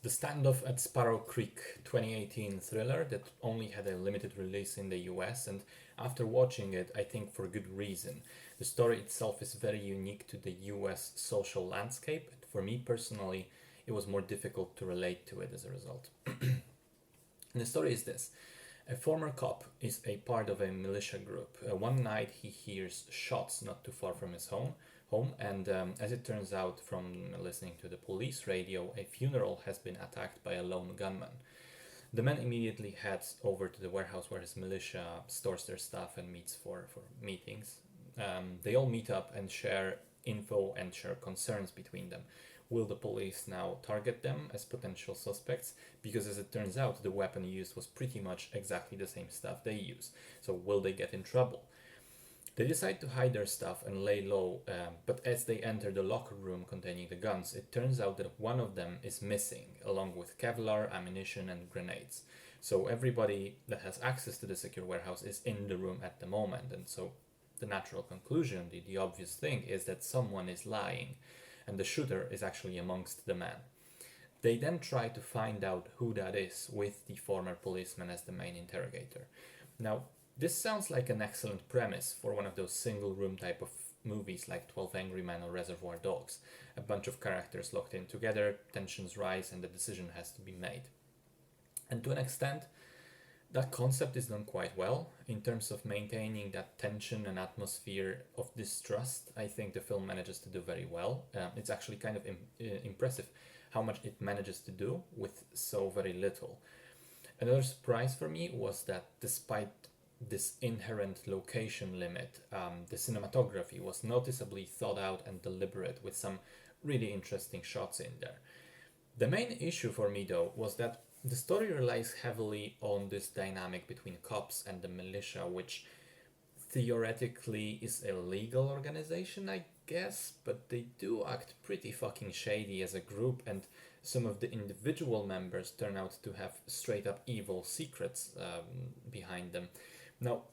The Standoff at Sparrow Creek 2018 thriller that only had a limited release in the US, and after watching it, I think for good reason. The story itself is very unique to the US social landscape. For me personally, it was more difficult to relate to it as a result. And the story is this. A former cop is a part of a militia group. One night he hears shots not too far from his home, and as it turns out from listening to the police radio, a funeral has been attacked by a lone gunman. The man immediately heads over to the warehouse where his militia stores their stuff and meets for meetings. They all meet up and share info and share concerns between them. Will the police now target them as potential suspects? Because as it turns out, the weapon used was pretty much exactly the same stuff they use. So will they get in trouble? They decide to hide their stuff and lay low, but as they enter the locker room containing the guns, it turns out that one of them is missing, along with Kevlar, ammunition, and grenades. So everybody that has access to the secure warehouse is in the room at the moment, and so the natural conclusion, the obvious thing, is that someone is lying, and the shooter is actually amongst the men. They then try to find out who that is, with the former policeman as the main interrogator. Now, this sounds like an excellent premise for one of those single room type of movies like 12 Angry Men or Reservoir Dogs. A bunch of characters locked in together, tensions rise, and the decision has to be made. And to an extent, that concept is done quite well. In terms of maintaining that tension and atmosphere of distrust, I think the film manages to do very well. It's actually kind of impressive how much it manages to do with so very little. Another surprise for me was that despite this inherent location limit, the cinematography was noticeably thought out and deliberate, with some really interesting shots in there. The main issue for me, though, was that the story relies heavily on this dynamic between cops and the militia, which theoretically is a legal organization, I guess, but they do act pretty fucking shady as a group, and some of the individual members turn out to have straight up evil secrets behind them. Now,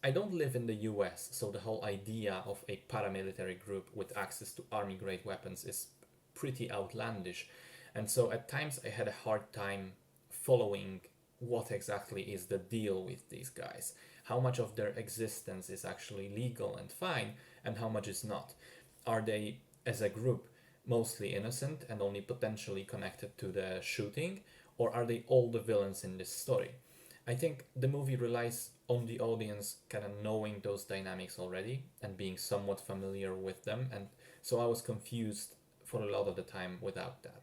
I don't live in the US, so the whole idea of a paramilitary group with access to army grade weapons is pretty outlandish, and so at times I had a hard time following what exactly is the deal with these guys. How much of their existence is actually legal and fine, and how much is not? Are they, as a group, mostly innocent and only potentially connected to the shooting, or are they all the villains in this story? I think the movie relies on the audience kind of knowing those dynamics already and being somewhat familiar with them, and so I was confused for a lot of the time without that.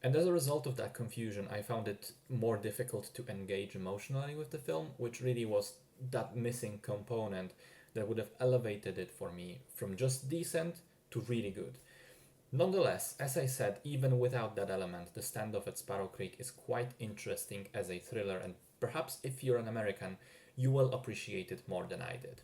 And as a result of that confusion, I found it more difficult to engage emotionally with the film, which really was that missing component that would have elevated it for me from just decent to really good. Nonetheless, as I said, even without that element, the Standoff at Sparrow Creek is quite interesting as a thriller, and perhaps if you're an American, you will appreciate it more than I did.